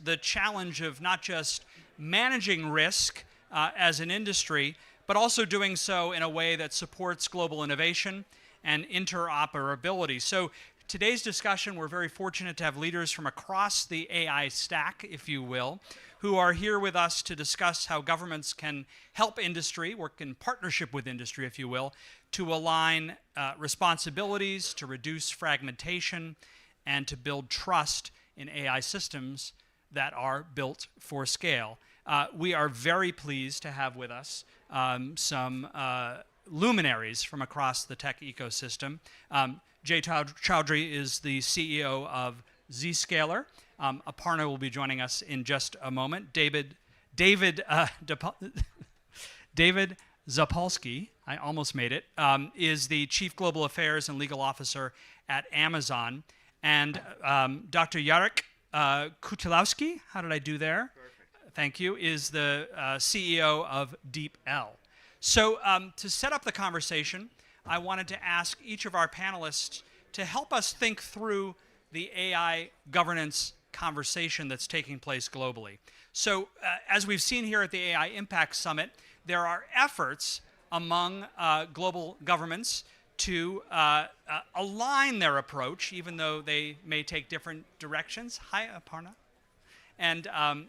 the challenge of not just managing risk as an industry, but also doing so in a way that supports global innovation and interoperability. So today's discussion, we're very fortunate to have leaders from across the AI stack, if you will, who are here with us to discuss how governments can help industry, work in partnership with industry, if you will, to align responsibilities, to reduce fragmentation, and to build trust in AI systems that are built for scale. We are very pleased to have with us some luminaries from across the tech ecosystem. Jay Chaudhry is the CEO of Zscaler. Aparna will be joining us in just a moment. David Zapolsky, I almost made it, is the Chief Global Affairs and Legal Officer at Amazon. And Dr. Jarek Kutilowski, how did I do there? Perfect. Thank you, is the CEO of DeepL. So to set up the conversation, I wanted to ask each of our panelists to help us think through the AI governance conversation that's taking place globally. So as we've seen here at the AI Impact Summit, there are efforts among global governments to align their approach, even though they may take different directions. Hi, Aparna. And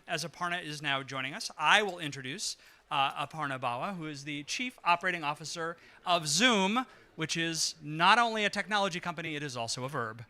as Aparna is now joining us, I will introduce Aparna Bawa, who is the Chief Operating Officer of Zoom, which is not only a technology company, it is also a verb.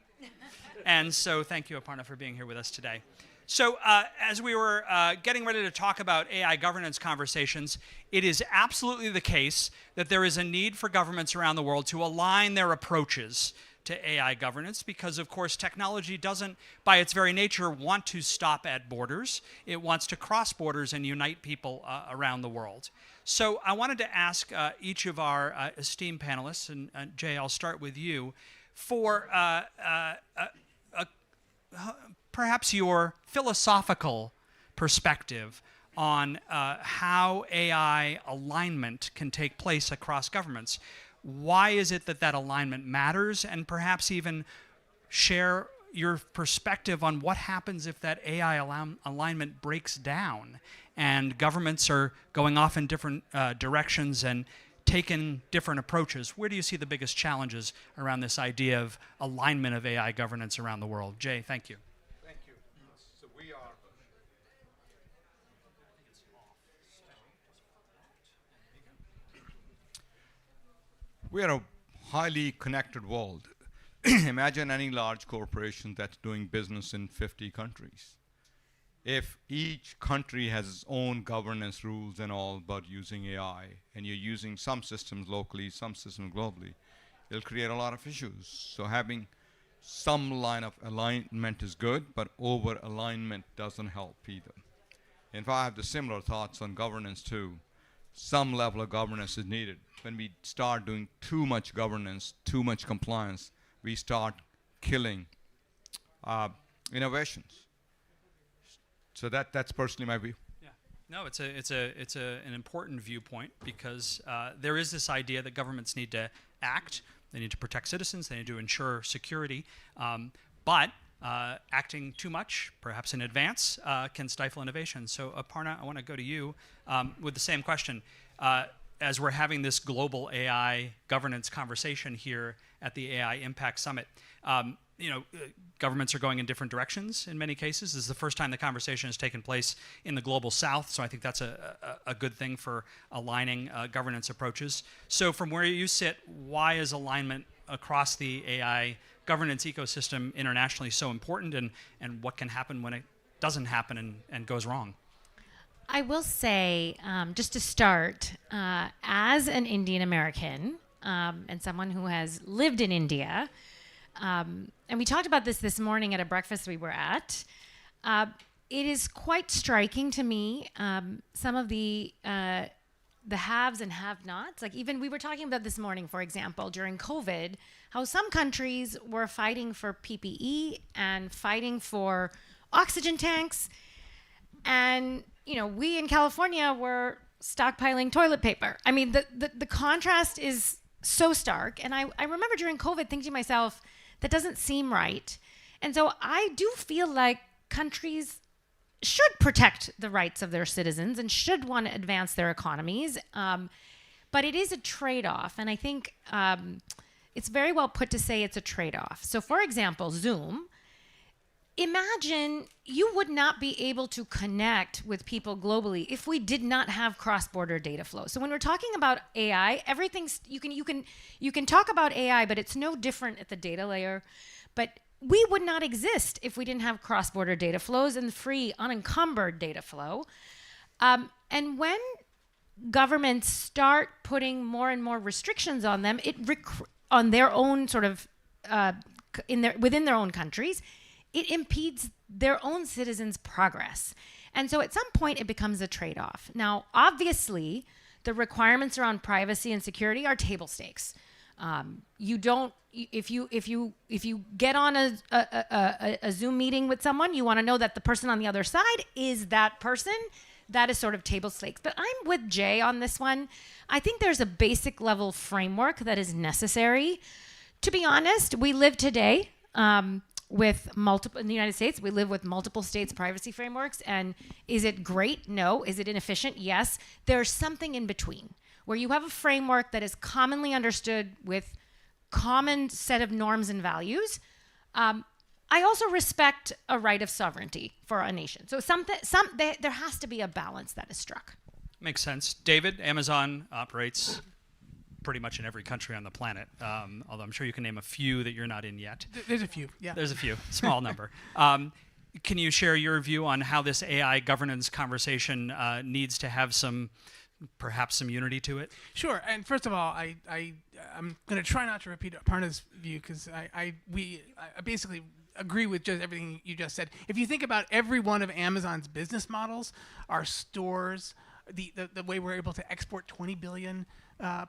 And so thank you, Aparna, for being here with us today. So as we were getting ready to talk about AI governance conversations, it is absolutely the case that there is a need for governments around the world to align their approaches to AI governance because, of course, technology doesn't, by its very nature, want to stop at borders. It wants to cross borders and unite people around the world. So I wanted to ask each of our esteemed panelists, and Jay, I'll start with you, for perhaps your philosophical perspective on how AI alignment can take place across governments. Why is it that that alignment matters? And perhaps even share your perspective on what happens if that AI alignment breaks down and governments are going off in different directions and taking different approaches. Where do you see the biggest challenges around this idea of alignment of AI governance around the world? Jay, thank you. We are a highly connected world. Imagine any large corporation that's doing business in 50 countries. If each country has its own governance rules and all about using AI, and you're using some systems locally, some systems globally, it'll create a lot of issues. So having some line of alignment is good, but over-alignment doesn't help either. In fact, I have the similar thoughts on governance too. Some level of governance is needed. When we start doing too much governance, too much compliance, we start killing innovations. So that's personally my view. Yeah, no, it's an important viewpoint because there is this idea that governments need to act, they need to protect citizens, they need to ensure security, but acting too much, perhaps in advance, can stifle innovation. So Aparna, I want to go to you with the same question. As we're having this global AI governance conversation here at the AI Impact Summit, governments are going in different directions in many cases. This is the first time the conversation has taken place in the global south, so I think that's a good thing for aligning governance approaches. So from where you sit, why is alignment across the AI governance ecosystem internationally so important, and what can happen when it doesn't happen and goes wrong? I will say, just to start, as an Indian American and someone who has lived in India, and we talked about this morning at a breakfast we were at, it is quite striking to me some of the haves and have-nots. Like even we were talking about this morning, for example, during COVID, how some countries were fighting for PPE and fighting for oxygen tanks, and we in California were stockpiling toilet paper. I mean, the contrast is so stark. And I remember during COVID thinking to myself, that doesn't seem right. And so I do feel like countries should protect the rights of their citizens and should want to advance their economies. But it is a trade-off. And I think it's very well put to say it's a trade-off. So for example, Zoom, imagine you would not be able to connect with people globally if we did not have cross-border data flow. So when we're talking about AI, everything's you can talk about AI, but it's no different at the data layer. But we would not exist if we didn't have cross-border data flows and free, unencumbered data flow. And when governments start putting more and more restrictions on them, on their own sort of within their own countries, it impedes their own citizens' progress. And so at some point it becomes a trade-off. Now, obviously, the requirements around privacy and security are table stakes. You don't, if you get on a Zoom meeting with someone, you want to know that the person on the other side is that person. That is sort of table stakes. But I'm with Jay on this one. I think there's a basic level framework that is necessary. To be honest, we live today with multiple, in the United States, we live with multiple states' privacy frameworks. And is it great? No. Is it inefficient? Yes. There's something in between where you have a framework that is commonly understood with common set of norms and values. I also respect a right of sovereignty for a nation. So there has to be a balance that is struck. Makes sense. David, Amazon operates pretty much in every country on the planet, although I'm sure you can name a few that you're not in yet. There's a few, yeah. There's a few, small number. Can you share your view on how this AI governance conversation needs to have perhaps some unity to it? Sure. And first of all, I'm going to try not to repeat Aparna's view because I basically agree with just everything you just said. If you think about every one of Amazon's business models, our stores, the way we're able to export 20 billion of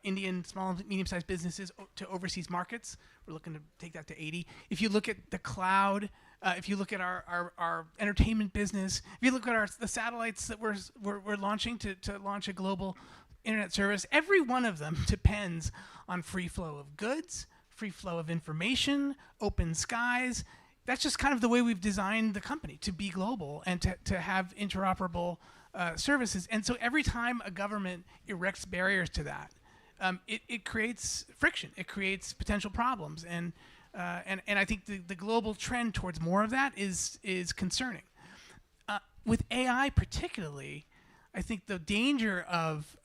Indian small and medium-sized businesses to overseas markets, we're looking to take that to 80. If you look at the cloud, if you look at our entertainment business, if you look at the satellites that we're launching to launch a global internet service, every one of them depends on free flow of goods, free flow of information, open skies. That's just kind of the way we've designed the company to be global and to have interoperable services. And so every time a government erects barriers to that, it creates friction. It creates potential problems. And I think the global trend towards more of that is concerning. With AI particularly, I think the danger of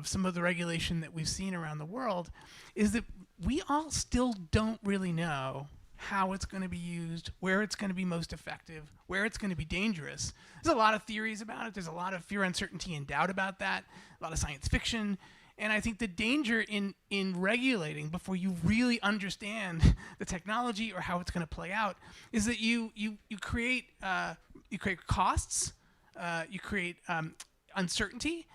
some of the regulation that we've seen around the world is that we all still don't really know how it's going to be used, where it's going to be most effective, where it's going to be dangerous. There's a lot of theories about it. There's a lot of fear, uncertainty, and doubt about that, a lot of science fiction. And I think the danger in regulating before you really understand the technology or how it's going to play out is that you create costs, you create uncertainty,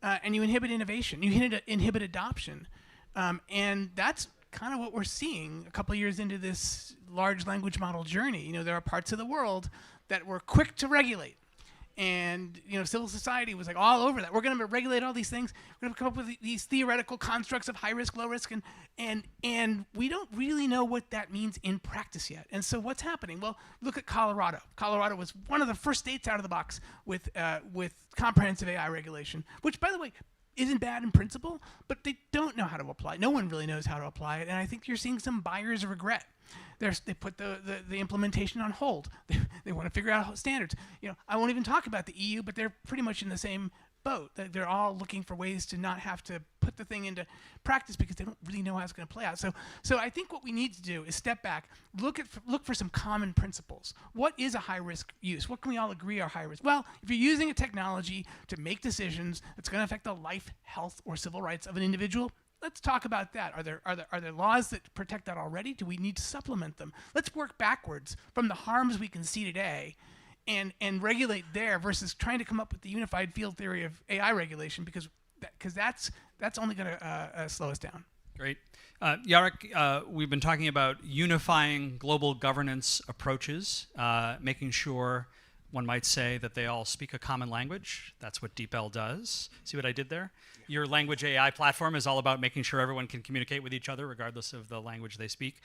and you inhibit innovation. You inhibit adoption. And that's kind of what we're seeing a couple of years into this large language model journey. You know, there are parts of the world that were quick to regulate. And, you know, civil society was like all over that. We're going to regulate all these things. We're going to come up with these theoretical constructs of high risk, low risk, and we don't really know what that means in practice yet. And so what's happening? Well, look at Colorado. Colorado was one of the first states out of the box with comprehensive AI regulation, which, by the way, isn't bad in principle, but they don't know how to apply it. No one really knows how to apply it, and I think you're seeing some buyer's regret. They put the implementation on hold. They want to figure out standards. You know, I won't even talk about the EU, but they're pretty much in the same boat. They're all looking for ways to not have to put the thing into practice because they don't really know how it's going to play out. So I think what we need to do is step back, look for some common principles. What is a high risk use? What can we all agree are high risk? Well, if you're using a technology to make decisions that's going to affect the life, health, or civil rights of an individual, let's talk about that. Are there laws that protect that already? Do we need to supplement them? Let's work backwards from the harms we can see today and regulate there versus trying to come up with the unified field theory of AI regulation because that's only going to slow us down. Great. Jarek, we've been talking about unifying global governance approaches, making sure one might say that they all speak a common language. That's what DeepL does. See what I did there? Your language AI platform is all about making sure everyone can communicate with each other regardless of the language they speak.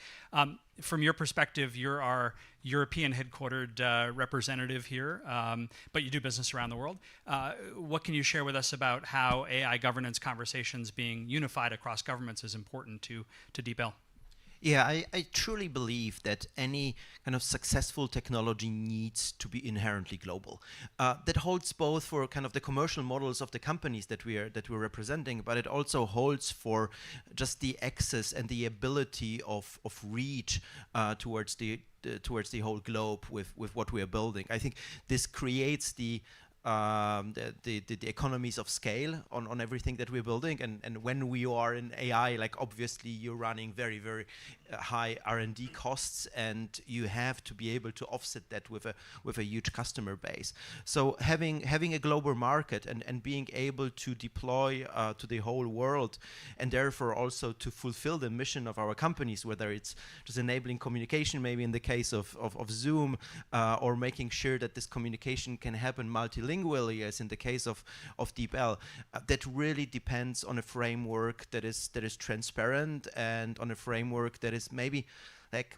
From your perspective, you're our European headquartered representative here, but you do business around the world. What can you share with us about how AI governance conversations being unified across governments is important to DeepL? Yeah, I truly believe that any kind of successful technology needs to be inherently global. That holds both for kind of the commercial models of the companies that we're representing, but it also holds for just the access and the ability of reach towards the whole globe with what we are building. I think this creates the economies of scale on everything that we're building, and when we are in AI, like obviously you're running very, very high R&D costs, and you have to be able to offset that with a huge customer base. So having a global market and being able to deploy to the whole world, and therefore also to fulfill the mission of our companies, whether it's just enabling communication, maybe in the case of Zoom, or making sure that this communication can happen multilingually, as in the case of DeepL, that really depends on a framework that is transparent, and on a framework that is maybe like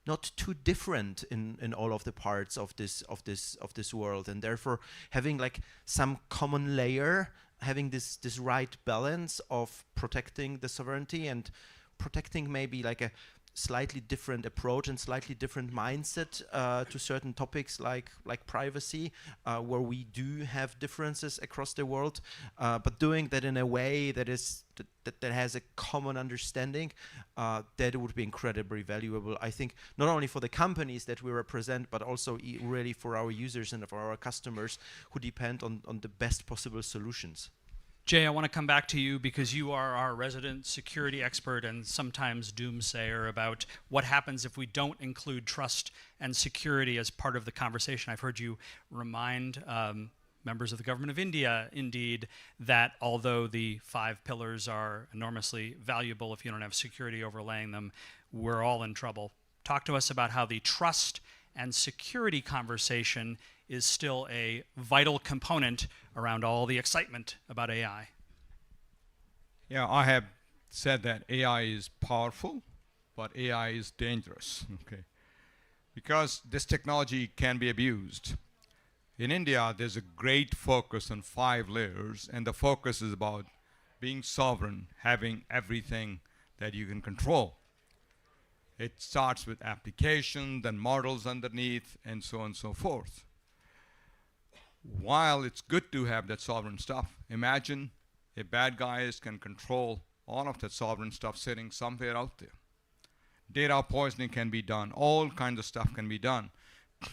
not too different in all of the parts of this world, and therefore having like some common layer, having this right balance of protecting the sovereignty and protecting maybe like a slightly different approach and slightly different mindset to certain topics like privacy, where we do have differences across the world, but doing that in a way that has a common understanding, that would be incredibly valuable, I think, not only for the companies that we represent, but also really for our users and for our customers who depend on the best possible solutions. Jay, I want to come back to you because you are our resident security expert and sometimes doomsayer about what happens if we don't include trust and security as part of the conversation. I've heard you remind members of the government of India, indeed, that although the 5 pillars are enormously valuable, if you don't have security overlaying them, we're all in trouble. Talk to us about how the trust and security conversation is still a vital component around all the excitement about AI. Yeah, I have said that AI is powerful, but AI is dangerous, okay? Because this technology can be abused. In India, there's a great focus on 5 layers, and the focus is about being sovereign, having everything that you can control. It starts with application, then models underneath, and so on and so forth. While it's good to have that sovereign stuff, imagine if bad guys can control all of that sovereign stuff sitting somewhere out there. Data poisoning can be done. All kinds of stuff can be done.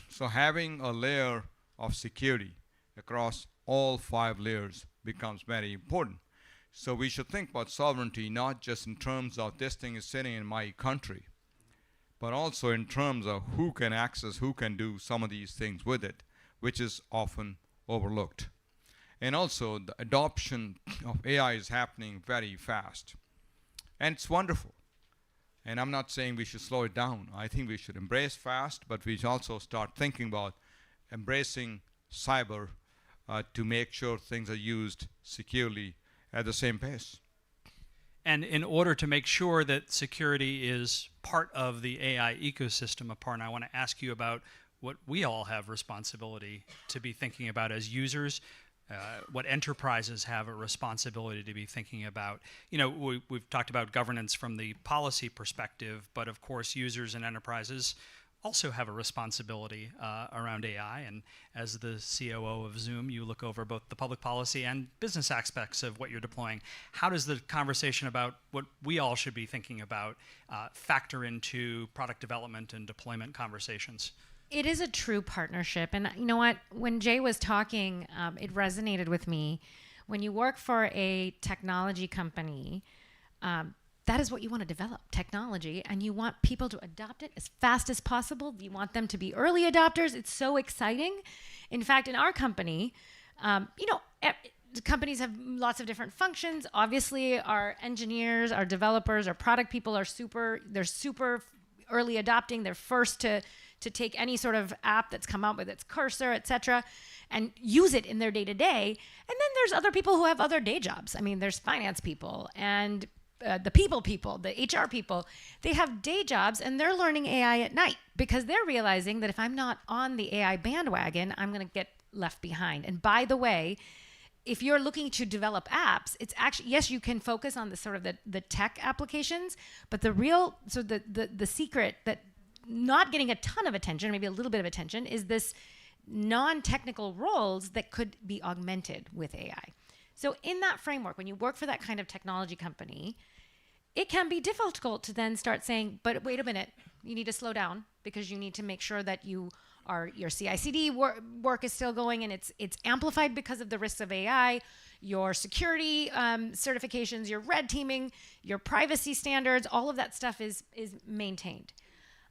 So having a layer of security across all 5 layers becomes very important. So we should think about sovereignty not just in terms of this thing is sitting in my country, but also in terms of who can access, who can do some of these things with it, which is often overlooked. And also the adoption of AI is happening very fast. And it's wonderful. And I'm not saying we should slow it down. I think we should embrace fast, but we should also start thinking about embracing cyber to make sure things are used securely at the same pace. And in order to make sure that security is part of the AI ecosystem, Aparna, I want to ask you about what we all have responsibility to be thinking about as users, what enterprises have a responsibility to be thinking about. You know, we've talked about governance from the policy perspective, but of course users and enterprises also have a responsibility around AI. And as the COO of Zoom, you look over both the public policy and business aspects of what you're deploying. How does the conversation about what we all should be thinking about factor into product development and deployment conversations? It is a true partnership. And you know what? When Jay was talking, it resonated with me. When you work for a technology company, that is what you want to develop, technology, and you want people to adopt it as fast as possible. You want them to be early adopters. It's so exciting. In fact, in our company, companies have lots of different functions. Obviously, our engineers, our developers, our product people are super early adopting. They're first to to take any sort of app that's come out with its cursor, etc., and use it in their day-to-day. And then there's other people who have other day jobs. I mean, there's finance people and the people, the HR people. They have day jobs and they're learning AI at night because they're realizing that if I'm not on the AI bandwagon, I'm going to get left behind. And by the way, if you're looking to develop apps, it's actually, yes, you can focus on the sort of the tech applications, but the secret that not getting a ton of attention, maybe a little bit of attention, is this non-technical roles that could be augmented with AI. So in that framework, when you work for that kind of technology company, it can be difficult to then start saying, but wait a minute, you need to slow down because you need to make sure that your CI/CD work is still going and it's amplified because of the risks of AI, your security certifications, your red teaming, your privacy standards, all of that stuff is maintained.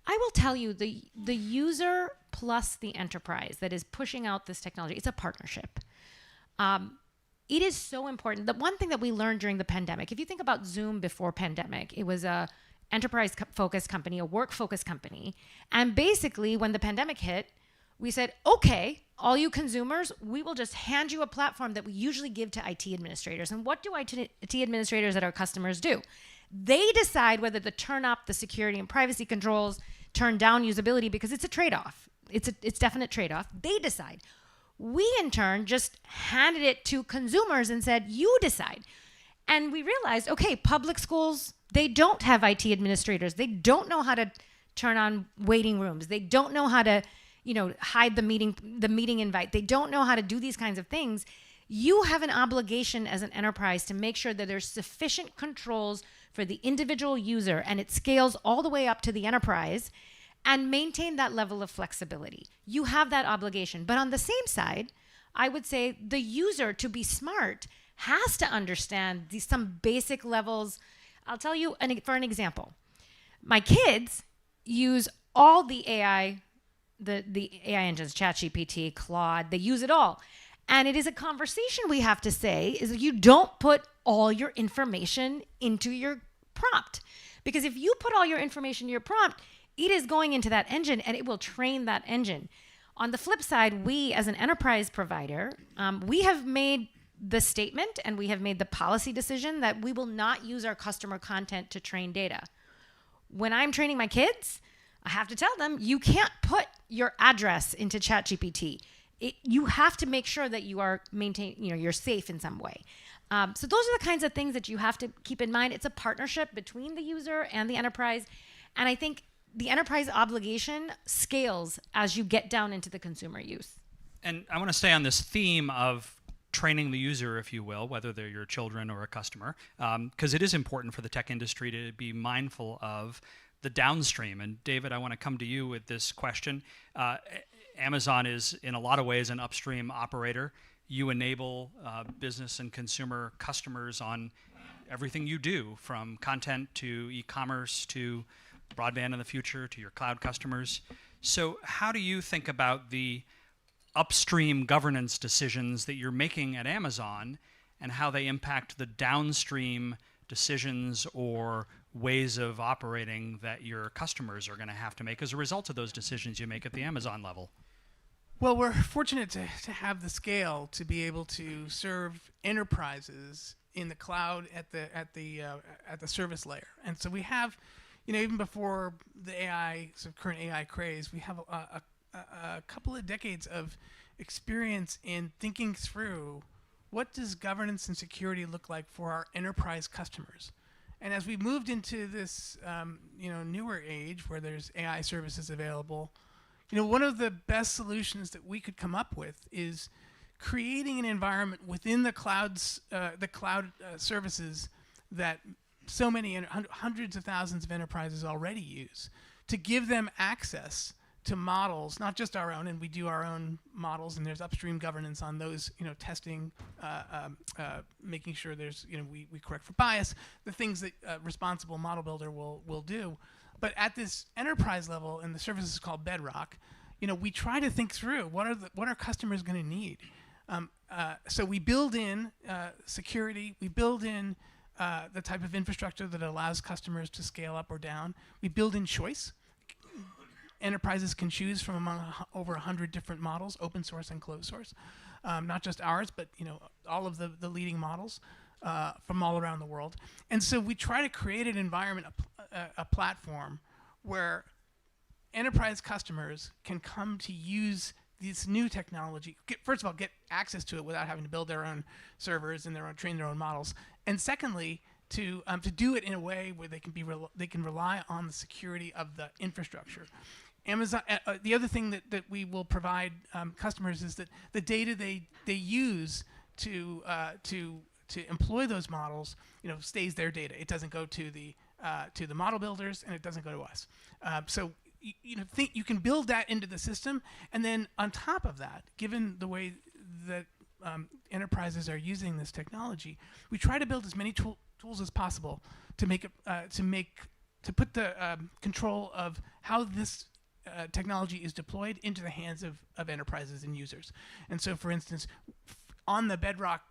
I will tell you, the user plus the enterprise that is pushing out this technology, it's a partnership. It is so important. The one thing that we learned during the pandemic, if you think about Zoom before pandemic, it was a enterprise-focused company, a work-focused company. And basically, when the pandemic hit, we said, okay, all you consumers, we will just hand you a platform that we usually give to IT administrators. And what do IT administrators at our customers do? They decide whether to turn up the security and privacy controls, turn down usability, because it's a trade-off. It's definite trade-off. They decide. We, in turn, just handed it to consumers and said, you decide. And we realized, okay, public schools, they don't have IT administrators. They don't know how to turn on waiting rooms. They don't know how to, hide the meeting invite. They don't know how to do these kinds of things. You have an obligation as an enterprise to make sure that there's sufficient controls for the individual user, and it scales all the way up to the enterprise, and maintain that level of flexibility. You have that obligation. But on the same side, I would say the user, to be smart, has to understand some basic levels. I'll tell you for an example. My kids use all the AI, the AI engines, ChatGPT, Claude, they use it all. And it is a conversation we have to say is you don't put all your information into your prompt. Because if you put all your information in your prompt, it is going into that engine and it will train that engine. On the flip side, we as an enterprise provider, we have made the statement and we have made the policy decision that we will not use our customer content to train data. When I'm training my kids, I have to tell them, you can't put your address into ChatGPT. You have to make sure that you are you're safe in some way. So those are the kinds of things that you have to keep in mind. It's a partnership between the user and the enterprise. And I think the enterprise obligation scales as you get down into the consumer use. And I want to stay on this theme of training the user, if you will, whether they're your children or a customer, because it is important for the tech industry to be mindful of the downstream. And David, I want to come to you with this question. Amazon is, in a lot of ways, an upstream operator. You enable business and consumer customers on everything you do, from content to e-commerce to broadband in the future to your cloud customers. So how do you think about the upstream governance decisions that you're making at Amazon and how they impact the downstream decisions or ways of operating that your customers are going to have to make as a result of those decisions you make at the Amazon level? Well, we're fortunate to have the scale to be able to serve enterprises in the cloud at the service layer. And so we have, even before the current AI craze, we have a couple of decades of experience in thinking through what does governance and security look like for our enterprise customers. And as we moved into this newer age where there's AI services available, one of the best solutions that we could come up with is creating an environment within the cloud services that so many hundreds of thousands of enterprises already use, to give them access to models, not just our own, and we do our own models, and there's upstream governance on those, testing, making sure there's, we correct for bias, the things that responsible model builder will do. But at this enterprise level, and the service is called Bedrock, we try to think through what are customers going to need. So we build in security, we build in the type of infrastructure that allows customers to scale up or down. We build in choice. enterprises can choose from among over 100 different models, open source and closed source. Not just ours, but all of the leading models from all around the world. And so we try to create an environment, a platform where enterprise customers can come to use this new technology. First of all, get access to it without having to build their own servers and train their own models. And secondly, to do it in a way where they can rely on the security of the infrastructure. Amazon. The other thing that we will provide customers is that the data they use to employ those models, stays their data. It doesn't go to the model builders, and it doesn't go to us. So you can build that into the system, and then on top of that, given the way that enterprises are using this technology, we try to build as many tools as possible to make it to put the control of how this technology is deployed into the hands of enterprises and users. And so, for instance, on the Bedrock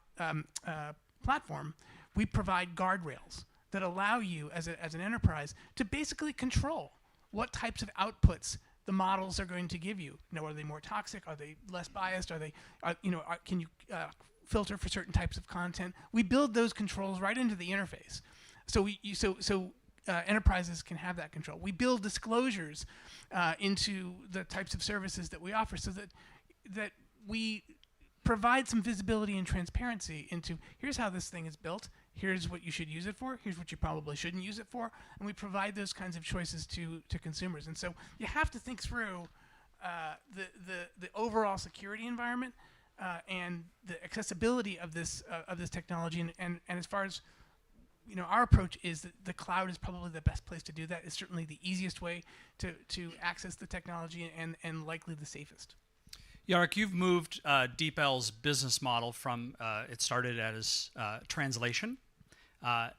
platform, we provide guardrails that allow you as an enterprise to basically control what types of outputs the models are going to give you. Are they more toxic? Are they less biased? Can you filter for certain types of content? We build those controls right into the interface, so enterprises can have that control. We build disclosures into the types of services that we offer, so that we provide some visibility and transparency into here's how this thing is built, here's what you should use it for, here's what you probably shouldn't use it for, and we provide those kinds of choices to consumers. And so you have to think through the overall security environment and the accessibility of this technology. And as far as our approach is that the cloud is probably the best place to do that. It's certainly the easiest way to access the technology and likely the safest. Jarek, you've moved DeepL's business model from it started as translation.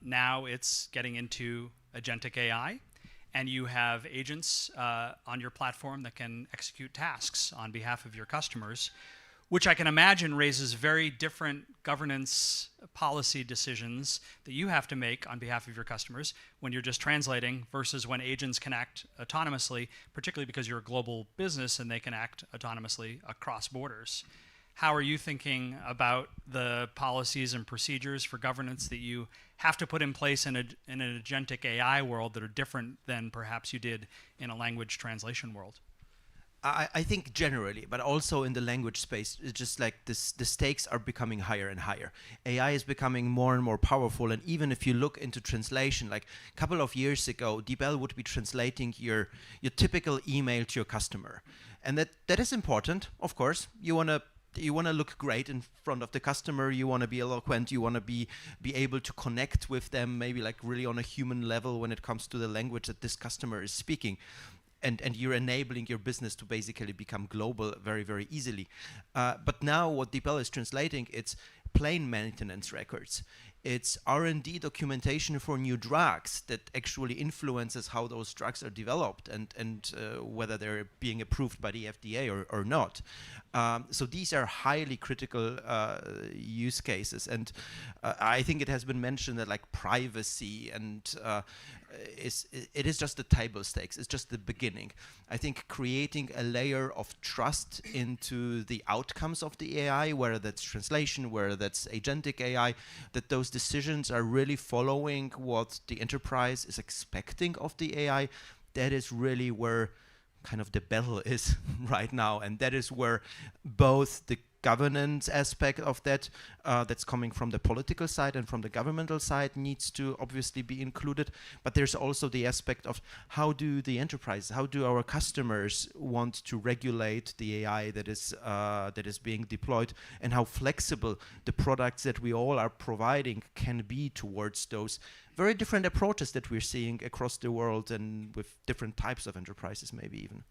Now it's getting into agentic AI, and you have agents on your platform that can execute tasks on behalf of your customers, which I can imagine raises very different governance policy decisions that you have to make on behalf of your customers when you're just translating versus when agents can act autonomously, particularly because you're a global business and they can act autonomously across borders. How are you thinking about the policies and procedures for governance that you have to put in place in an agentic AI world that are different than perhaps you did in a language translation world? I think generally, but also in the language space, it's just like the stakes are becoming higher and higher. AI is becoming more and more powerful, and even if you look into translation, like a couple of years ago, DeepL would be translating your typical email to your customer, and that is important, of course. You want to look great in front of the customer. You want to be eloquent. You want to be able to connect with them, maybe like really on a human level when it comes to the language that this customer is speaking. And you're enabling your business to basically become global very, very easily. But now what DeepL is translating, it's plain maintenance records. It's R&D documentation for new drugs that actually influences how those drugs are developed and whether they're being approved by the FDA or not. So these are highly critical use cases. And I think it has been mentioned that like privacy and it is just the table stakes. It's just the beginning. I think creating a layer of trust into the outcomes of the AI, whether that's translation, whether that's agentic AI, that those decisions are really following what the enterprise is expecting of the AI, that is really where kind of the battle is right now. And that is where both the governance aspect of that that's coming from the political side and from the governmental side needs to obviously be included. But there's also the aspect of how do the enterprise, how do our customers want to regulate the AI that is being deployed, and how flexible the products that we all are providing can be towards those very different approaches that we're seeing across the world and with different types of enterprises maybe even.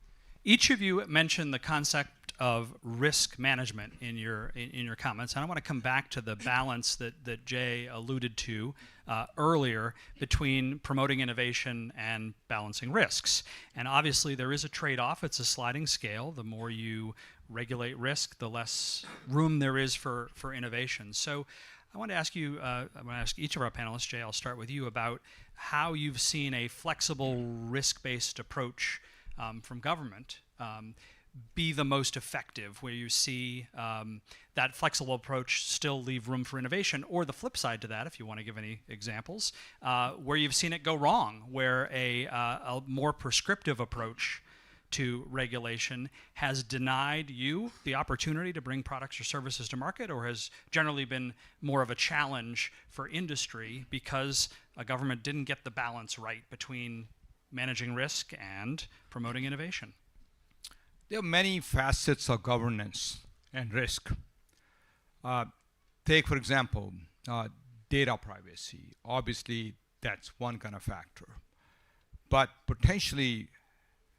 Each of you mentioned the concept of risk management in your comments, and I want to come back to the balance that Jay alluded to earlier between promoting innovation and balancing risks. And obviously there is a trade-off. It's a sliding scale. The more you regulate risk, the less room there is for innovation. So I want to ask you, I want to ask each of our panelists, Jay, I'll start with you, about how you've seen a flexible risk-based approach from government be the most effective, where you see that flexible approach still leave room for innovation, or the flip side to that, if you want to give any examples, where you've seen it go wrong, where a more prescriptive approach to regulation has denied you the opportunity to bring products or services to market, or has generally been more of a challenge for industry because a government didn't get the balance right between managing risk and promoting innovation? There are many facets of governance and risk. Take, for example, data privacy. Obviously, that's one kind of factor. But potentially,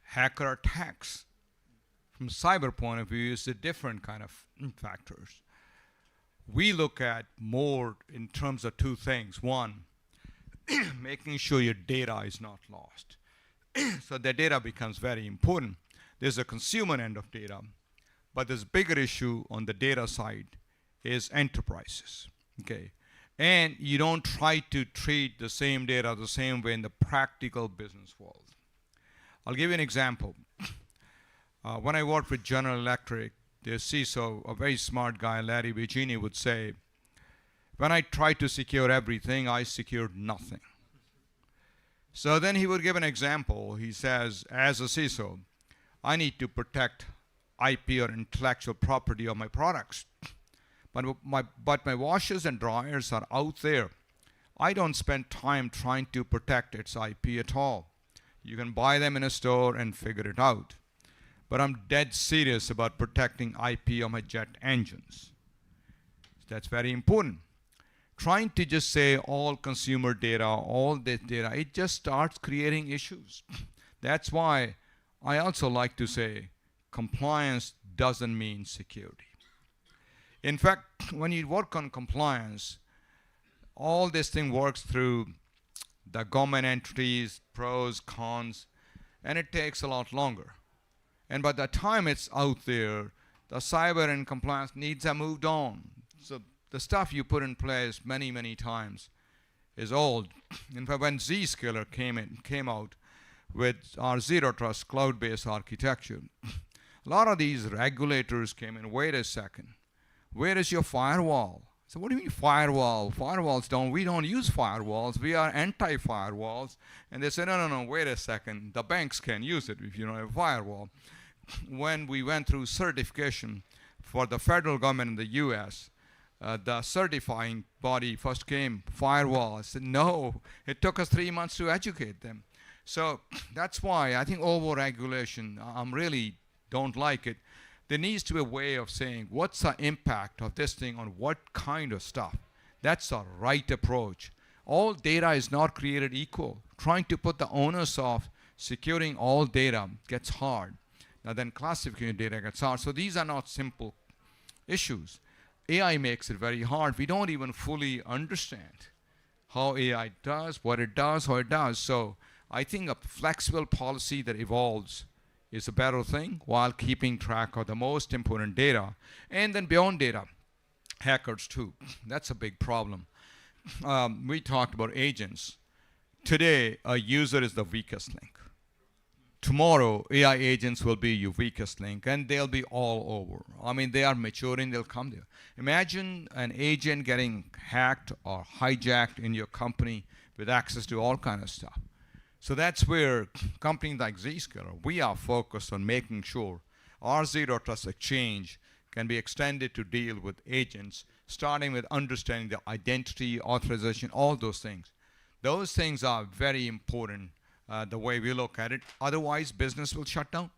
hacker attacks from a cyber point of view is a different kind of factors. We look at more in terms of two things. One, making sure your data is not lost. So the data becomes very important. There's a consumer end of data, but there's a bigger issue on the data side is enterprises, okay? And you don't try to treat the same data the same way in the practical business world. I'll give you an example. When I worked with General Electric, their CISO, a very smart guy, Larry Vigini, would say, when I tried to secure everything, I secured nothing. So then he would give an example. He says, as a CISO, I need to protect IP or intellectual property of my products. But my washers and dryers are out there. I don't spend time trying to protect its IP at all. You can buy them in a store and figure it out. But I'm dead serious about protecting IP of my jet engines. That's very important. Trying to just say all consumer data, all this data, it just starts creating issues. That's why I also like to say compliance doesn't mean security. In fact, when you work on compliance, all this thing works through the government entities, pros, cons, and it takes a lot longer. And by the time it's out there, the cyber and compliance needs have moved on. So the stuff you put in place many, many times is old. In fact, when Zscaler came out with our Zero Trust cloud-based architecture, a lot of these regulators came in, wait a second, where is your firewall? So what do you mean firewall? We don't use firewalls. We are anti-firewalls. And they said, no, wait a second. The banks can use it if you don't have a firewall. When we went through certification for the federal government in the US, the certifying body first came, firewall. I said, no, it took us 3 months to educate them. So that's why I think over-regulation, really don't like it. There needs to be a way of saying, what's the impact of this thing on what kind of stuff? That's the right approach. All data is not created equal. Trying to put the onus of securing all data gets hard. Now then classification data gets hard. So these are not simple issues. AI makes it very hard. We don't even fully understand how AI does, what it does, how it does. So I think a flexible policy that evolves is a better thing while keeping track of the most important data. And then beyond data, hackers too. That's a big problem. We talked about agents. Today, a user is the weakest link. Tomorrow, AI agents will be your weakest link, and they'll be all over. I mean, they are maturing, they'll come there. Imagine an agent getting hacked or hijacked in your company with access to all kind of stuff. So that's where companies like Zscaler, we are focused on making sure our Zero Trust Exchange can be extended to deal with agents, starting with understanding the identity, authorization, all those things. Those things are very important, the way we look at it. Otherwise, business will shut down.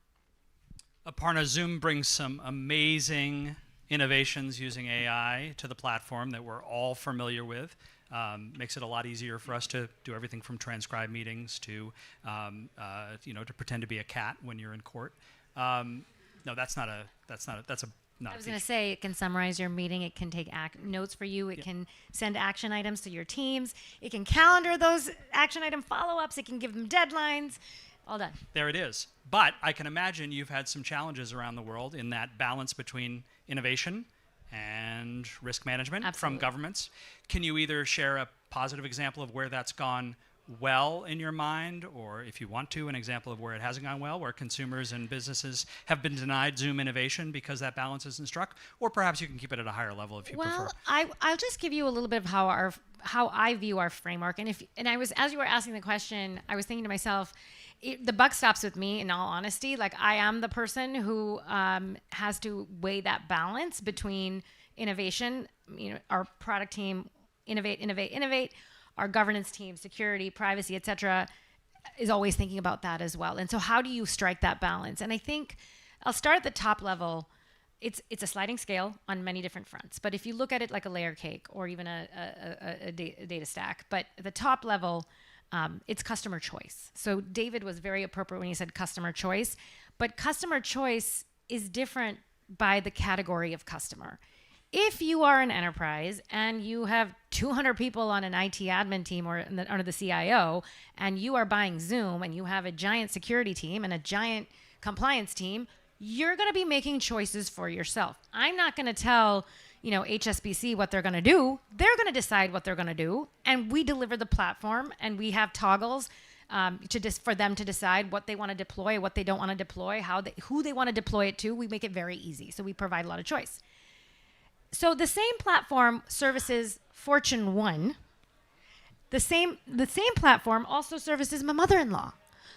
Aparna, Zoom brings some amazing innovations using AI to the platform that we're all familiar with. Makes it a lot easier for us to do everything from transcribe meetings to, to pretend to be a cat when you're in court. No, that's a I was going to say, it can summarize your meeting. It can take notes for you. It can send action items to your teams. It can calendar those action item follow-ups. It can give them deadlines. All done. There it is. But I can imagine you've had some challenges around the world in that balance between innovation and risk management from governments. Can you either share a positive example of where that's gone well in your mind, or if you want to, an example of where it hasn't gone well, where consumers and businesses have been denied Zoom innovation because that balance isn't struck? Or perhaps you can keep it at a higher level if you prefer. I'll just give you a little bit of how I view our framework. And I was, as you were asking the question, I was thinking to myself, the buck stops with me, in all honesty. Like, I am the person who has to weigh that balance between innovation, our product team, innovate. Our governance team, security, privacy, et cetera, is always thinking about that as well. And so how do you strike that balance? And I think I'll start at the top level. It's a sliding scale on many different fronts. But if you look at it like a layer cake or even a data stack, but at the top level, it's customer choice. So David was very appropriate when he said customer choice. But customer choice is different by the category of customer. If you are an enterprise and you have 200 people on an IT admin team or under the CIO, and you are buying Zoom and you have a giant security team and a giant compliance team, you're going to be making choices for yourself. I'm not going to tell, HSBC what they're going to do. They're going to decide what they're going to do, and we deliver the platform, and we have toggles for them to decide what they want to deploy, what they don't want to deploy, who they want to deploy it to. We make it very easy, so we provide a lot of choice. So the same platform services Fortune 1. The same platform also services my mother-in-law,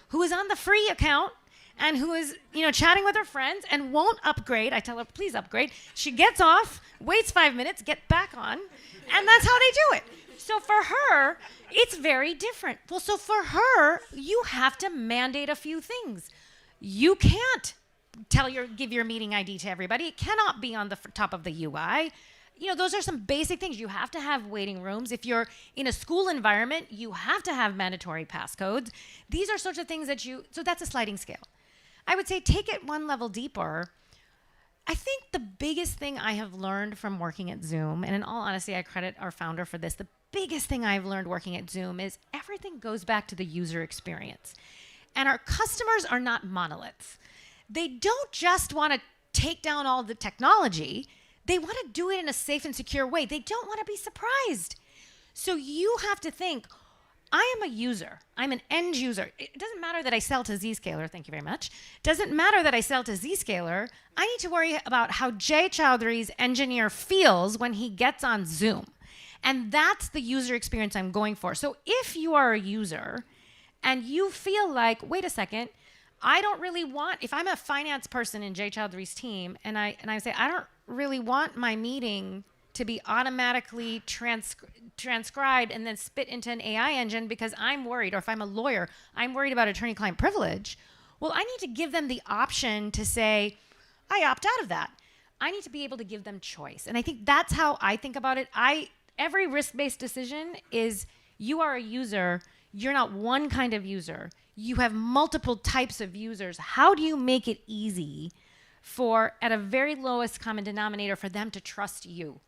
who is on the free account and who is, chatting with her friends and won't upgrade. I tell her, please upgrade. She gets off, waits 5 minutes, get back on, and that's how they do it. So for her, it's very different. Well, so for her, you have to mandate a few things. You can't give your meeting ID to everybody. It cannot be on the top of the UI. Those are some basic things. You have to have waiting rooms. If you're in a school environment, you have to have mandatory passcodes. These are sorts of things so that's a sliding scale. I would say take it one level deeper. I think the biggest thing I have learned from working at Zoom, and in all honesty, I credit our founder for this, the biggest thing I've learned working at Zoom is everything goes back to the user experience. And our customers are not monoliths. They don't just want to take down all the technology. They want to do it in a safe and secure way. They don't want to be surprised. So you have to think, I am a user. I'm an end user. It doesn't matter that I sell to Zscaler. Thank you very much. Doesn't matter that I sell to Zscaler. I need to worry about how Jay Chowdhury's engineer feels when he gets on Zoom. And that's the user experience I'm going for. So if you are a user and you feel like, wait a second, I don't really want, if I'm a finance person in Jay Chowdhury's team and I say, I don't really want my meeting to be automatically transcribed and then spit into an AI engine because I'm worried, or if I'm a lawyer, I'm worried about attorney-client privilege. Well, I need to give them the option to say, I opt out of that. I need to be able to give them choice. And I think that's how I think about it. Every risk-based decision is, you are a user, you're not one kind of user. You have multiple types of users. How do you make it easy at a very lowest common denominator, for them to trust you?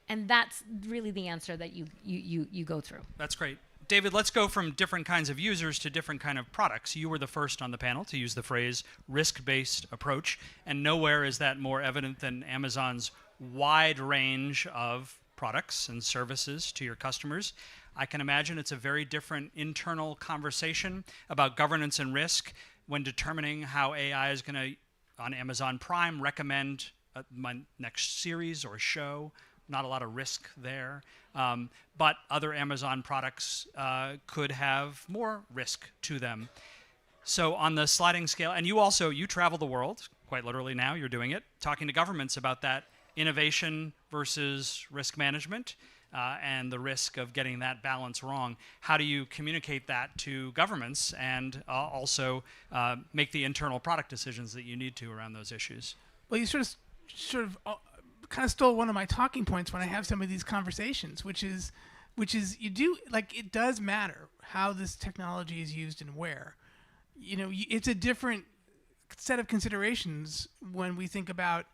And that's really the answer that you go through. That's great. David, let's go from different kinds of users to different kind of products. You were the first on the panel to use the phrase risk-based approach, and nowhere is that more evident than Amazon's wide range of products and services to your customers. I can imagine it's a very different internal conversation about governance and risk when determining how AI is going to, on Amazon Prime, recommend my next series or show. Not a lot of risk there. But other Amazon products could have more risk to them. So on the sliding scale, and you travel the world, quite literally now, you're doing it, talking to governments about that innovation versus risk management. And the risk of getting that balance wrong. How do you communicate that to governments and also make the internal product decisions that you need to around those issues? Well, you sort of kind of stole one of my talking points when I have some of these conversations, which is it does matter how this technology is used and where. It's a different set of considerations when we think about,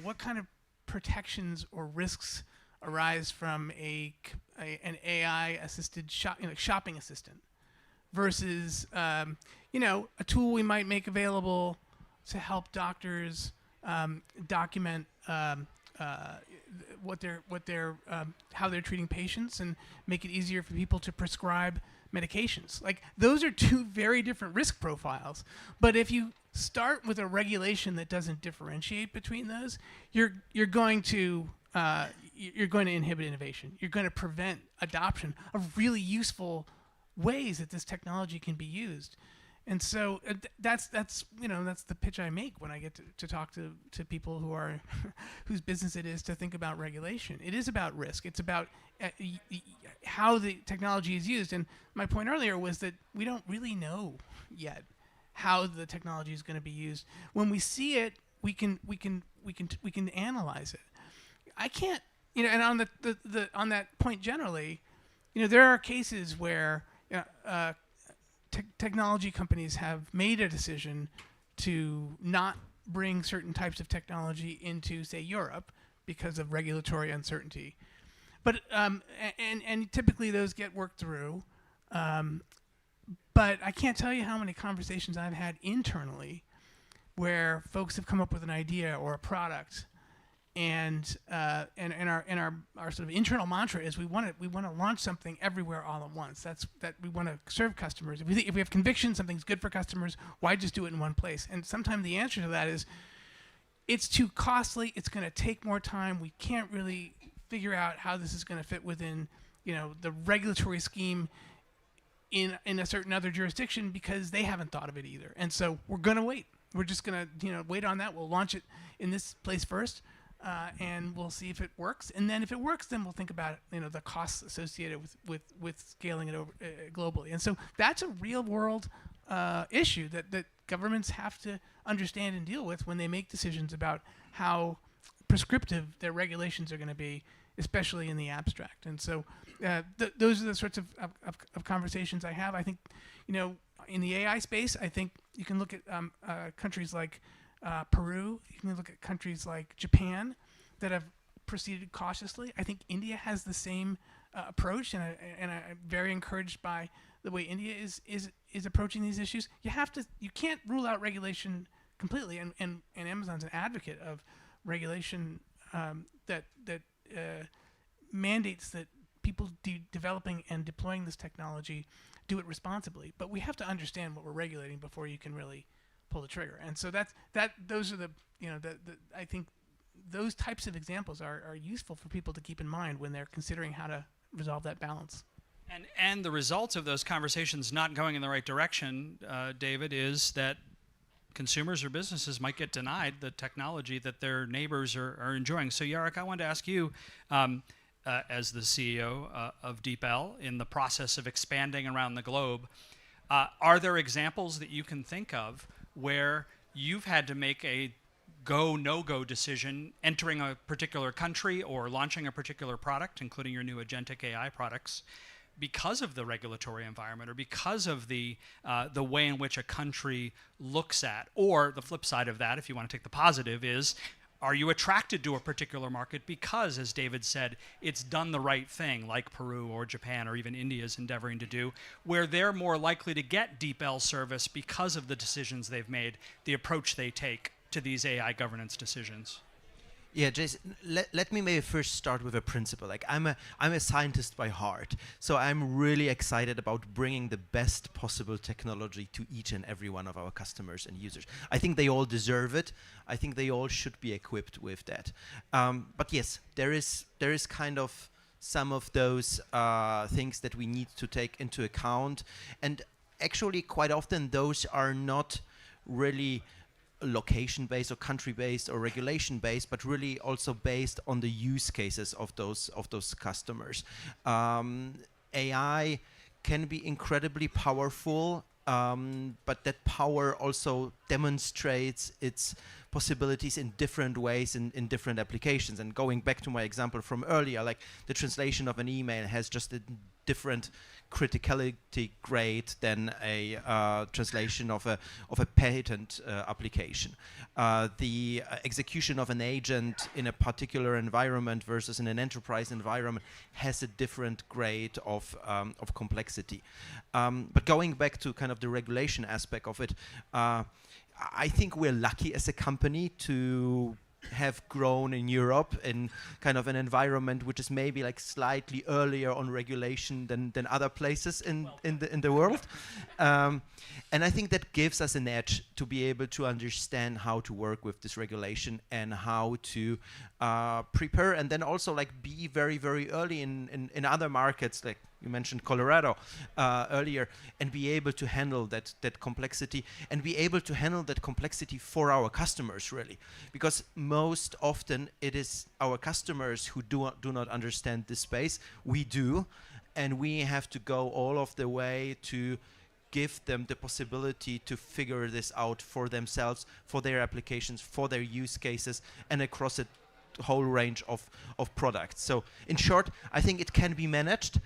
what kind of protections or risks arise from an AI-assisted shopping assistant versus a tool we might make available to help doctors document how they're treating patients and make it easier for people to prescribe medications. Like, those are two very different risk profiles. But if you start with a regulation that doesn't differentiate between those, you're going to inhibit innovation. You're going to prevent adoption of really useful ways that this technology can be used. And so that's the pitch I make when I get to talk to people who are whose business it is to think about regulation. It is about risk. It's about how the technology is used. And my point earlier was that we don't really know yet how the technology is going to be used. When we see it, we can analyze it. I can't, and on on that point generally, there are cases where technology companies have made a decision to not bring certain types of technology into, say, Europe because of regulatory uncertainty. But and typically those get worked through. But I can't tell you how many conversations I've had internally where folks have come up with an idea or a product, and our sort of internal mantra is we want to launch something everywhere all at once. That we want to serve customers. If we have conviction something's good for customers, why just do it in one place? And sometimes the answer to that is it's too costly. It's going to take more time. We can't really figure out how this is going to fit within the regulatory scheme in a certain other jurisdiction because they haven't thought of it either. And so we're going to wait. We're just going to wait on that. We'll launch it in this place first. And we'll see if it works, and then if it works, then we'll think about the costs associated with scaling it over globally. And so that's a real world issue that governments have to understand and deal with when they make decisions about how prescriptive their regulations are going to be, especially in the abstract. And so those are the sorts of conversations I have. I think in the AI space, I think you can look at countries like Peru. You can look at countries like Japan that have proceeded cautiously. I think India has the same approach, and I'm very encouraged by the way India is approaching these issues. You can't rule out regulation completely, and Amazon's an advocate of regulation that mandates that people developing and deploying this technology do it responsibly. But we have to understand what we're regulating before you can really pull the trigger. And so those are I think those types of examples are useful for people to keep in mind when they're considering how to resolve that balance. And the results of those conversations not going in the right direction, David, is that consumers or businesses might get denied the technology that their neighbors are enjoying. So Jarek, I wanted to ask you, as the CEO of DeepL, in the process of expanding around the globe, are there examples that you can think of where you've had to make a go, no-go decision entering a particular country or launching a particular product, including your new agentic AI products, because of the regulatory environment or because of the way in which a country looks at? Or the flip side of that, if you want to take the positive, is are you attracted to a particular market because, as David said, it's done the right thing, like Peru or Japan or even India is endeavoring to do, where they're more likely to get DeepL service because of the decisions they've made, the approach they take to these AI governance decisions? Yeah, Jason, let me maybe first start with a principle. Like, I'm a scientist by heart, so I'm really excited about bringing the best possible technology to each and every one of our customers and users. I think they all deserve it. I think they all should be equipped with that. But yes, there is kind of some of those things that we need to take into account, and actually quite often those are not really location-based or country-based or regulation-based, but really also based on the use cases of those customers. AI can be incredibly powerful, but that power also demonstrates its possibilities in different ways in different applications. And going back to my example from earlier, like the translation of an email has just a different criticality grade than a translation of a patent application. The execution of an agent in a particular environment versus in an enterprise environment has a different grade of complexity. But going back to kind of the regulation aspect of it, I think we're lucky as a company to have grown in Europe in kind of an environment which is maybe like slightly earlier on regulation than other places in the world. And I think that gives us an edge to be able to understand how to work with this regulation and how to prepare, and then also like be very, very early in other markets, like you mentioned Colorado earlier, and be able to handle that complexity, and be able to handle that complexity for our customers, really. Because most often it is our customers who do not understand this space. We do, and we have to go all of the way to give them the possibility to figure this out for themselves, for their applications, for their use cases, and across a whole range of products. So in short, I think it can be managed,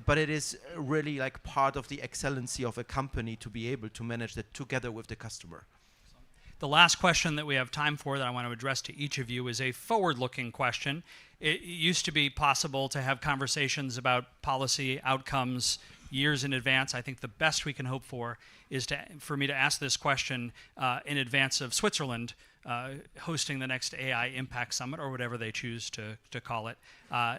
but it is really like part of the excellency of a company to be able to manage that together with the customer. The last question that we have time for that I want to address to each of you is a forward-looking question. It used to be possible to have conversations about policy outcomes years in advance. I think the best we can hope for is for me to ask this question in advance of Switzerland hosting the next AI Impact Summit, or whatever they choose to call it,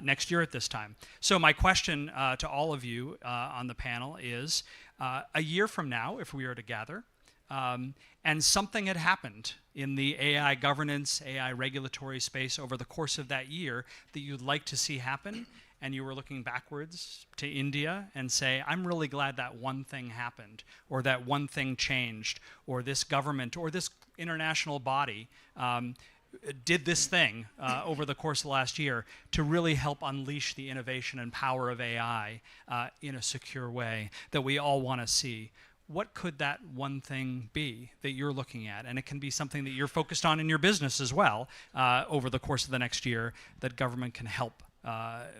next year at this time. So my question to all of you on the panel is, a year from now, if we were to gather, and something had happened in the AI governance, AI regulatory space over the course of that year that you'd like to see happen, and you were looking backwards to India and say, I'm really glad that one thing happened, or that one thing changed, or this government or this international body did this thing over the course of the last year to really help unleash the innovation and power of AI in a secure way that we all want to see. What could that one thing be that you're looking at? And it can be something that you're focused on in your business as well over the course of the next year that government can help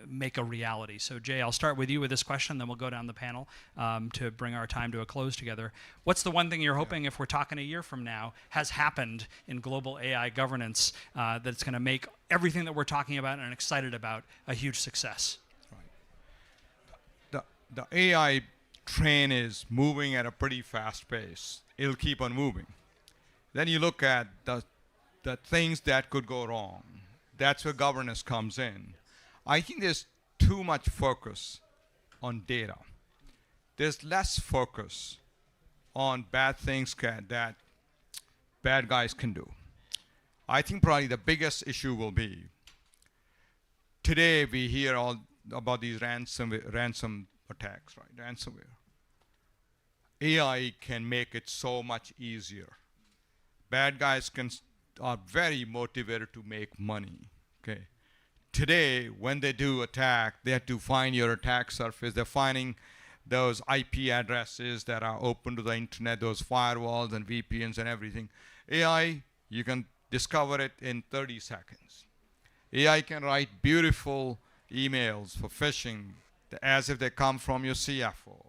make a reality. So Jay, I'll start with you with this question, then we'll go down the panel to bring our time to a close together. What's the one thing you're hoping, if we're talking a year from now, has happened in global AI governance that's going to make everything that we're talking about and excited about a huge success? Right. The AI train is moving at a pretty fast pace. It'll keep on moving. Then you look at the things that could go wrong. That's where governance comes in. I think there's too much focus on data. There's less focus on bad things that bad guys can do. I think probably the biggest issue will be, today we hear all about these ransom attacks, right? Ransomware. AI can make it so much easier. Bad guys are very motivated to make money, okay? Today, when they do attack, they have to find your attack surface. They're finding those IP addresses that are open to the internet, those firewalls and VPNs and everything. AI, you can discover it in 30 seconds. AI can write beautiful emails for phishing as if they come from your CFO.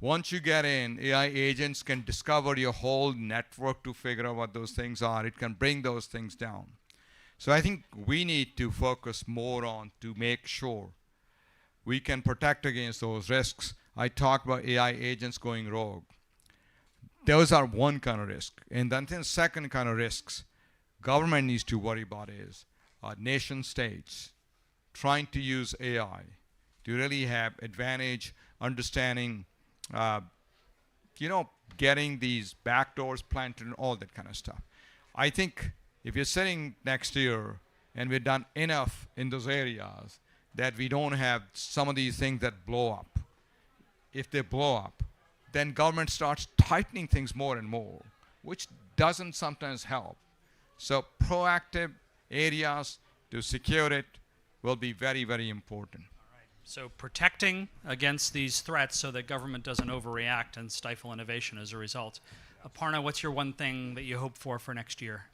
Once you get in, AI agents can discover your whole network to figure out what those things are. It can bring those things down. So I think we need to focus more on to make sure we can protect against those risks. I talked about AI agents going rogue. Those are one kind of risk. And then the second kind of risks government needs to worry about is nation states trying to use AI to really have advantage, understanding, getting these backdoors planted and all that kind of stuff. I think if you're sitting next year and we've done enough in those areas that we don't have some of these things that blow up, if they blow up, then government starts tightening things more and more, which doesn't sometimes help. So proactive areas to secure it will be very, very important. So protecting against these threats so that government doesn't overreact and stifle innovation as a result. Aparna, what's your one thing that you hope for next year?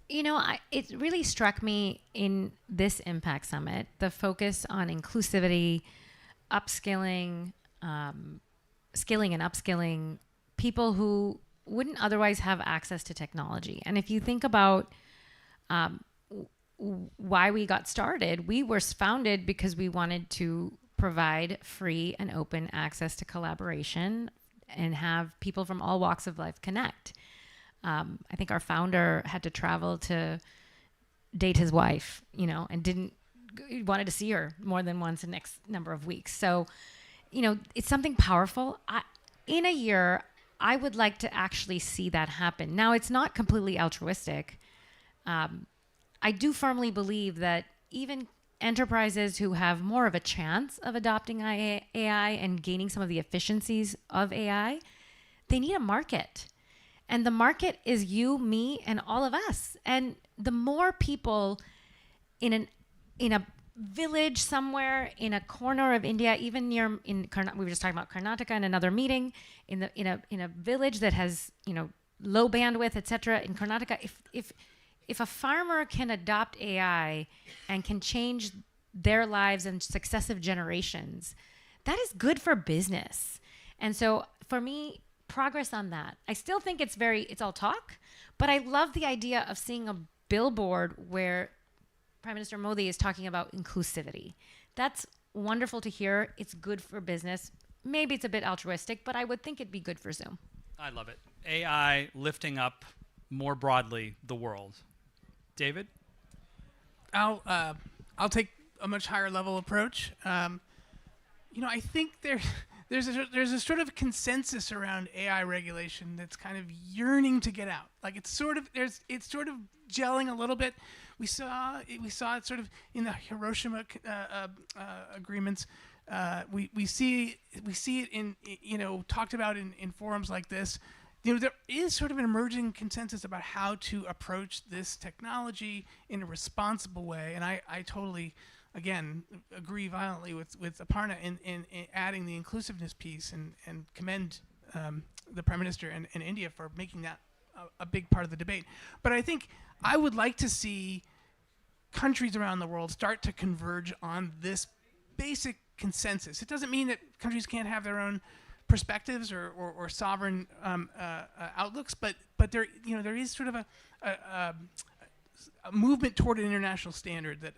You know, it really struck me in this Impact Summit, the focus on inclusivity, upskilling, skilling and upskilling people who wouldn't otherwise have access to technology. And if you think about why we got started, we were founded because we wanted to provide free and open access to collaboration and have people from all walks of life connect. I think our founder had to travel to date his wife, and wanted to see her more than once the next number of weeks. So, it's something powerful. In a year, I would like to actually see that happen. Now, it's not completely altruistic. I do firmly believe that even enterprises who have more of a chance of adopting AI and gaining some of the efficiencies of AI, they need a market. And the market is you, me, and all of us. And the more people in a village somewhere in a corner of India, even we were just talking about Karnataka in another meeting, in a village that has low bandwidth, etc. In Karnataka, if a farmer can adopt AI and can change their lives and successive generations, that is good for business. And so for me, progress on that. I still think it's all talk, but I love the idea of seeing a billboard where Prime Minister Modi is talking about inclusivity. That's wonderful to hear. It's good for business. Maybe it's a bit altruistic, but I would think it'd be good for Zoom. I love it. AI lifting up more broadly the world. David? I'll take a much higher level approach. I think there's a sort of consensus around AI regulation that's kind of yearning to get out. Like it's sort of gelling a little bit. We saw it sort of in the Hiroshima agreements. We see it in talked about in forums like this. There is sort of an emerging consensus about how to approach this technology in a responsible way, and I totally, again, agree violently with Aparna in adding the inclusiveness piece and commend the Prime Minister and India for making that a big part of the debate. But I think I would like to see countries around the world start to converge on this basic consensus. It doesn't mean that countries can't have their own perspectives or sovereign outlooks, but there is sort of a movement toward an international standard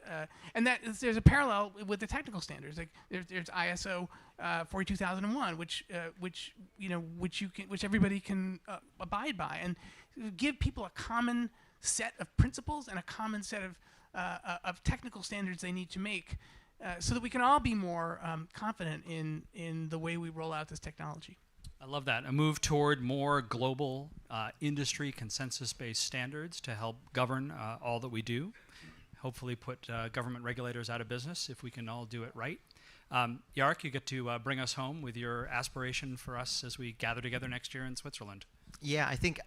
there's a parallel with the technical standards. Like there's ISO 42001, which everybody can abide by, and give people a common set of principles and a common set of technical standards they need to make. So that we can all be more confident in the way we roll out this technology. I love that. A move toward more global industry consensus-based standards to help govern all that we do. Hopefully put government regulators out of business if we can all do it right. Jarek, you get to bring us home with your aspiration for us as we gather together next year in Switzerland. Yeah, I think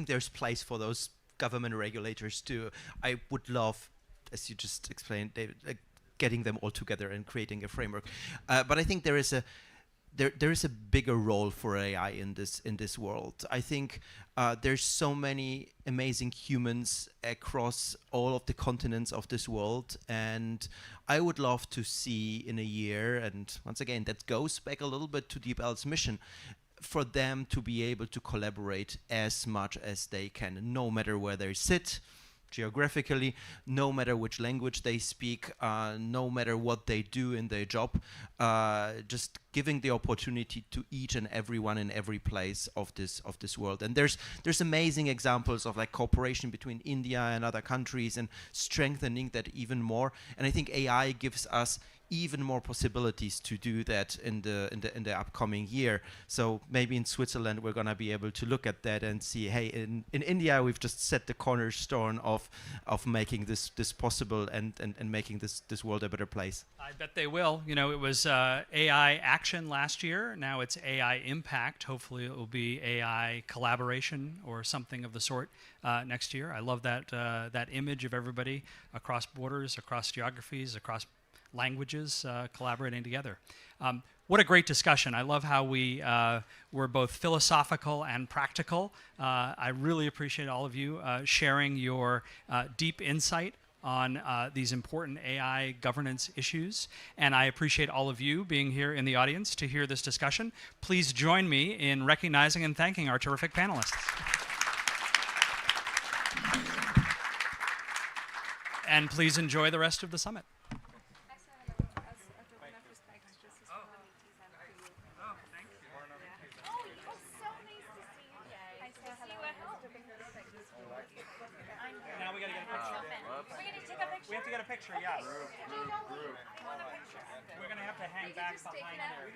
there's place for those government regulators too. I would love, as you just explained, David, getting them all together and creating a framework. But I think there is a bigger role for AI in this world. I think there's so many amazing humans across all of the continents of this world, and I would love to see in a year, and once again that goes back a little bit to DeepL's mission, for them to be able to collaborate as much as they can, no matter where they sit geographically, no matter which language they speak, no matter what they do in their job, just giving the opportunity to each and everyone in every place of this world. And there's amazing examples of like cooperation between India and other countries and strengthening that even more. And I think AI gives us even more possibilities to do that in the upcoming year. So maybe in Switzerland we're gonna be able to look at that and see, hey, in India we've just set the cornerstone of making this possible and making this world a better place. I bet they will. It was AI action last year. Now it's AI impact. Hopefully it will be AI collaboration or something of the sort next year. I love that image of everybody across borders, across geographies, across languages collaborating together. What a great discussion. I love how we were both philosophical and practical. I really appreciate all of you sharing your deep insight on these important AI governance issues. And I appreciate all of you being here in the audience to hear this discussion. Please join me in recognizing and thanking our terrific panelists. And please enjoy the rest of the summit. Oh, so nice to see you guys. We have to get a picture, yes. We're going to have to hang back behind there.